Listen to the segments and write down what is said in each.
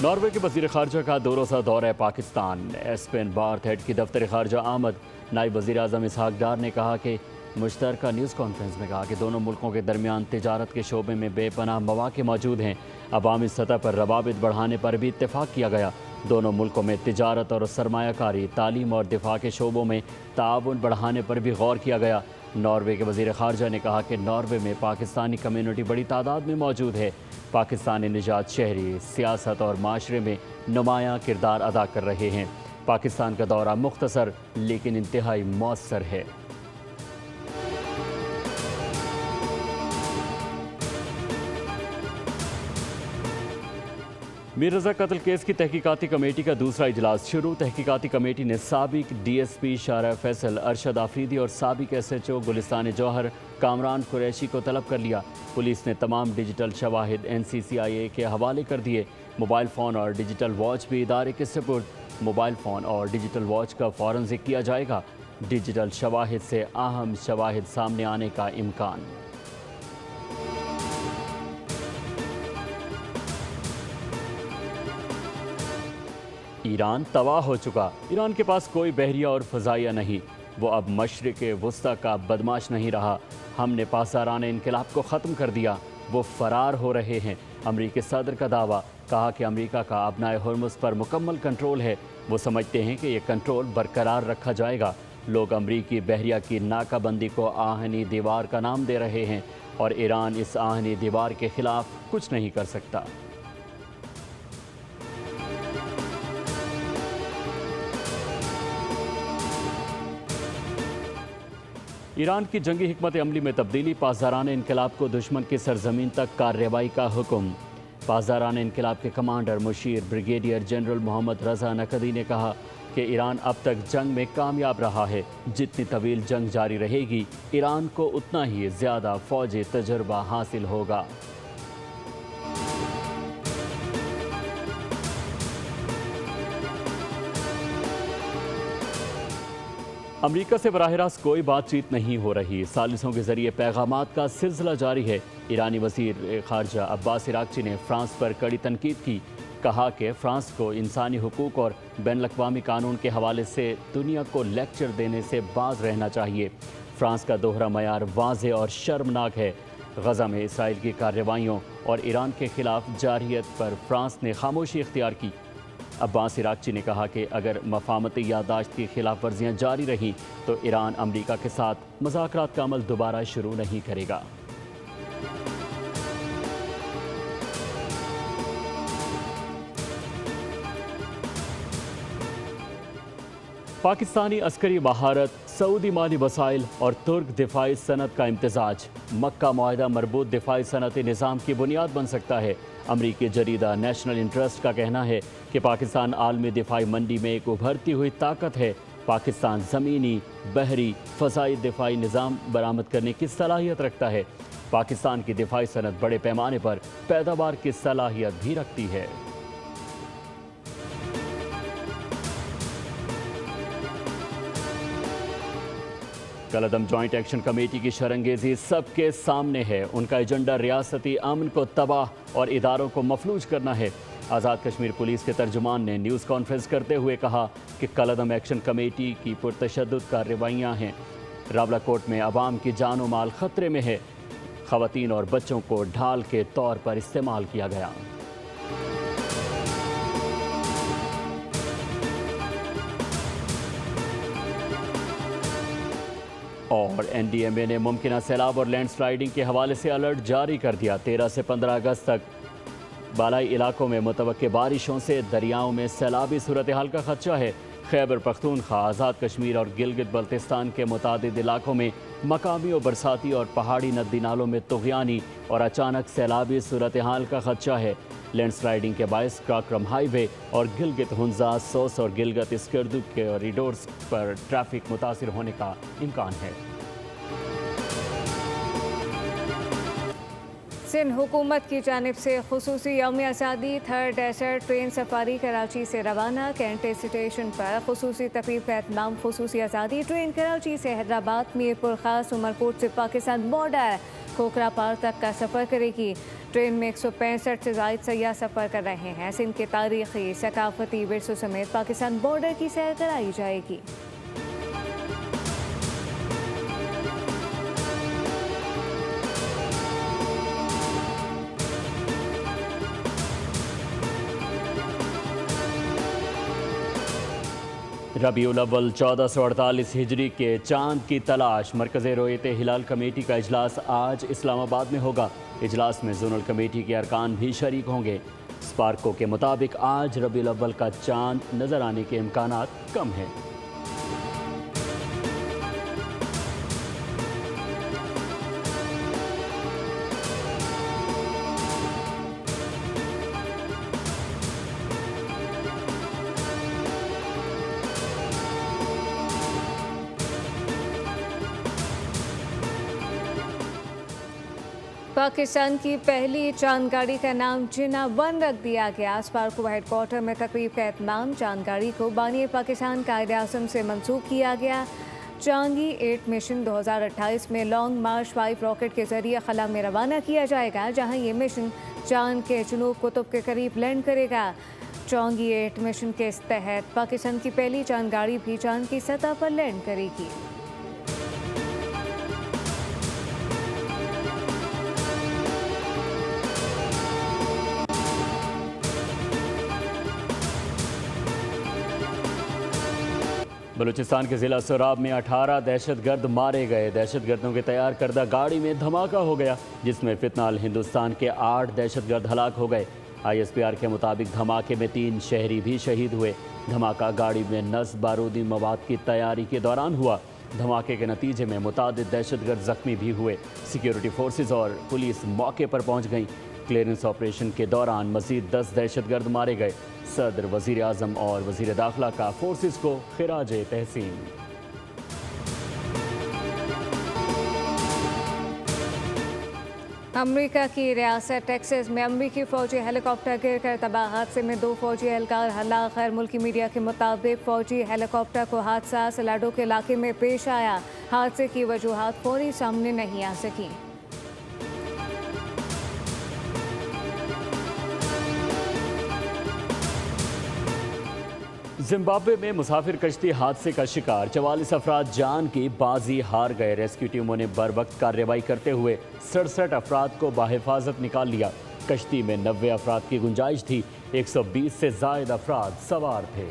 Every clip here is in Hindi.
नॉर्वे के वज़ीर ख़ारजा का 2 रोज़ा दौरा पाकिस्तान। एस्पेन बार्थ हेड की दफ्तर ख़ारजा आमद। नायब वज़ीर आज़म इसहाक डार ने कहा कि मुश्तरका न्यूज़ कॉन्फ्रेंस में कहा कि दोनों मुल्कों के दरमियान तिजारत के शोबे में बेपनाह मौक़े मौजूद हैं। अवामी सतह पर रवाबित बढ़ाने पर भी इत्तेफाक किया गया। दोनों मुल्कों में तिजारत और सरमायाकारी, तालीम और दिफा के शोबों में ताउन बढ़ाने पर भी गौर किया गया। नॉर्वे के वज़ीर ख़ारजा ने कहा कि नॉर्वे में पाकिस्तानी कम्यूनिटी बड़ी तादाद में मौजूद है। पाकिस्तानी निजात शहरी सियासत और माशरे में नुमायाँ किरदार अदा कर रहे हैं। पाकिस्तान का दौरा मुख्तसर लेकिन इंतहाई मौसर है। मीर रज़ा कत्ल केस की तहकीकाती कमेटी का दूसरा इजलास शुरू। तहकीकाती कमेटी ने साबिक DSP शारा फैसल, अरशद आफरीदी और साबिक SHO गुलिस्तान जौहर कामरान कुरैशी को तलब कर लिया। पुलिस ने तमाम डिजिटल शवाहिद NCCIA के हवाले कर दिए। मोबाइल फ़ोन और डिजिटल वॉच भी इदारे के सुपुर्द। मोबाइल फ़ोन और डिजिटल वॉच का फॉरेंसिक किया जाएगा। डिजिटल शवाहिद से अहम शवाहिद सामने आने का इम्कान। ईरान तबाह हो चुका। ईरान के पास कोई बहरिया और फ़ज़ाइया नहीं। वो अब मशरिक़ वुस्ता का बदमाश नहीं रहा। हमने पासदारान इनकलाब को ख़त्म कर दिया। वो फ़रार हो रहे हैं। अमरीकी सदर का दावा। कहा कि अमरीका का अपना हुर्मुज़ पर मुकम्मल कंट्रोल है। वो समझते हैं कि ये कंट्रोल बरकरार रखा जाएगा। लोग अमरीकी बहरिया की नाकाबंदी को आहनी दीवार का नाम दे रहे हैं और ईरान इस आहनी दीवार के ख़िलाफ़ कुछ नहीं कर सकता। ईरान की जंगी हिकमत अमली में तब्दीली। पासदारान इनकलाब को दुश्मन की सरजमीन तक कार्रवाई का हुक्म। पासदारान इनकलाब के कमांडर मुशीर brigadier general Mohammad Reza Naqdi ने कहा कि ईरान अब तक जंग में कामयाब रहा है। जितनी तवील जंग जारी रहेगी, ईरान को उतना ही ज़्यादा फ़ौजी तजुर्बा हासिल होगा। अमरीका से बराह रास्त कोई बातचीत नहीं हो रही। सालिसों के जरिए पैगामात का सिलसिला जारी है। ईरानी वज़ीर ख़ारजा अब्बास इराक़ची ने फ्रांस पर कड़ी तनकीद की। कहा कि फ्रांस को इंसानी हुकूक और बैनुल-अक़वामी कानून के हवाले से दुनिया को लेक्चर देने से बाज रहना चाहिए। फ्रांस का दोहरा मयार वाज़ेह और शर्मनाक है। गज़ा में इसराइल की कार्रवाइयों और ईरान के ख़िलाफ़ जारहियत पर फ्रांस ने खामोशी इख्तियार की। अब्बास इराक़ची ने कहा कि अगर मफामती यादाश्त की खिलाफ वर्जियाँ जारी रहीं तो ईरान अमरीका के साथ मुज़ाकरात का अमल दोबारा शुरू नहीं करेगा। पाकिस्तानी अस्करी महारत, सऊदी माली वसाइल और तुर्क दिफाई सनत का इम्तिजाज। मक्का मुआहदा मरबूत दिफाई सनती निज़ाम की बुनियाद बन सकता है। अमरीकी जरीदा नेशनल इंटरेस्ट का कहना है कि पाकिस्तान आलमी दिफाई मंडी में एक उभरती हुई ताकत है। पाकिस्तान ज़मीनी, बहरी, फ़ज़ाई दिफाई निज़ाम बरामद करने की सलाहियत रखता है। पाकिस्तान की दिफाई सनत बड़े पैमाने पर पैदावार की सलाहियत भी रखती है। कलअदम जॉइंट एक्शन कमेटी की शरंगेजी सबके सामने है। उनका एजेंडा रियासती अमन को तबाह और इदारों को मफलूज करना है। आज़ाद कश्मीर पुलिस के तर्जुमान ने न्यूज़ कॉन्फ्रेंस करते हुए कहा कि कलअदम एक्शन कमेटी की पुरतशद्दुद कार्रवाइयाँ हैं। रावलाकोट में अवाम की जान व माल ख़तरे में है। ख़वातीन और बच्चों को ढाल के तौर पर इस्तेमाल किया गया। और NDMA ने मुमकिन सैलाब और लैंडस्लाइडिंग के हवाले से अलर्ट जारी कर दिया। 13 से 15 अगस्त तक बालाई इलाकों में मुतवक्के बारिशों से दरियाओं में सैलाबी सूरत हाल का खदशा है। खैबर पख्तूनख्वा, आज़ाद कश्मीर और गिलगित बल्तिस्तान के मुतादिद इलाकों में मकामी और बरसाती और पहाड़ी नदी नालों में तुग़यानी और अचानक सैलाबी सूरत हाल का खदशा है। लैंडस्लाइडिंग के बायस काक्रम हाईवे और गिलगित हुंजा, सोस और गिलगित स्कर्दू के कॉरिडोर्स पर ट्रैफिक मुतासिर होने का इम्कान है। सिंध हुकूमत की जानिब से खुसूसी यौम आज़ादी third desert train safari Karachi से रवाना। कैंट स्टेशन पर खुसूसी तकरीब का एहतमाम। खुसूसी आज़ादी ट्रेन कराची से हैदराबाद, मीरपुर खास, उमरकोट से पाकिस्तान बॉर्डर खोखरा पार तक का सफ़र करेगी। ट्रेन में 165 से ज़ायद सयाह सफ़र कर रहे हैं। सिंध के तारीख़ी सकाफ़ती विरसों समेत पाकिस्तान बॉर्डर की सैर कराई जाएगी। रबीउल अव्वल 1448 हिजरी के चांद की तलाश। मरकज़ रोयत हिलाल कमेटी का इजलास आज इस्लामाबाद में होगा। इजलास में जोनल कमेटी के अरकान भी शरीक होंगे। स्पार्को के मुताबिक आज रबीउल अव्वल का चांद नज़र आने के इम्कानात कम हैं। पाकिस्तान की पहली चांद गाड़ी का नाम जिन्ना 1 रख दिया गया। स्पार्को हेडक्वार्टर में तकरीब का एहतमाम। चांद गाड़ी को बानी पाकिस्तान कायदे आज़म से मंसूब किया गया। चांगी 8 मिशन 2028 में लॉन्ग मार्च 5 रॉकेट के जरिए खला में रवाना किया जाएगा, जहां ये मिशन चांद के जुनूब कुतुब के करीब लैंड करेगा। चांगी 8 मिशन के तहत पाकिस्तान की पहली चांद गाड़ी भी चांद की सतह पर लैंड करेगी। बलूचिस्तान के ज़िला सोराब में 18 दहशतगर्द मारे गए। दहशतगर्दों के तैयार करदा गाड़ी में धमाका हो गया, जिसमें फितनाल हिंदुस्तान के 8 दहशतगर्द हलाक हो गए। ISPR के मुताबिक धमाके में 3 शहरी भी शहीद हुए। धमाका गाड़ी में नस्ब बारूदी मवाद की तैयारी के दौरान हुआ। धमाके के नतीजे में मुतादिद दहशतगर्द जख्मी भी हुए। सिक्योरिटी फोर्सेज और पुलिस मौके पर पहुंच गई। क्लियरेंस ऑपरेशन के दौरान मजीद 10 दहशतगर्द मारे गए। सदर, वज़ीर आज़म और वज़ीर दाखिला का फोर्सेस को खिराज तहसीन। अमेरिका की रियासत टेक्सास में अमेरिकी फौजी हेलीकॉप्टर गिरकर तबाह। हादसे में 2 फौजी एहलकार हलाक। गैर मुल्की मीडिया के मुताबिक फौजी हेलीकॉप्टर को हादसा सलाडो के इलाके में पेश आया। हादसे की वजूहात फौरी सामने नहीं आ सकी। जिम्बाब्वे में मुसाफिर कश्ती हादसे का शिकार। 44 अफराद जान की बाजी हार गए। रेस्क्यू टीमों ने बर वक्त कार्रवाई करते हुए 67 अफराद को बाहिफाजत निकाल लिया। कश्ती में 90 अफराद की गुंजाइश थी। 120 से जायद अफराद सवार थे।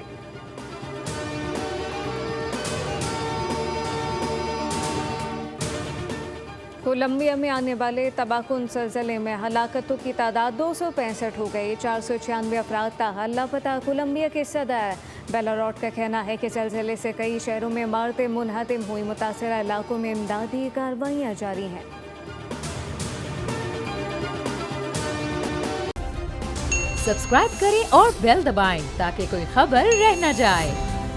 कोलंबिया में आने वाले तबाहकुन ज़लज़ले में हलाकतों की तादाद 265 हो गई। 496 अफराद ताहाल लापता। कोलंबिया के सदर बेलारोट का कहना है कि ज़लज़ले से कई शहरों में इमारतें मुनहदिम हुई। मुतासरा इलाकों में इमदादी कार्रवाइयाँ जारी हैं। सब्सक्राइब करें और बेल दबाएं ताकि कोई खबर रह न जाए।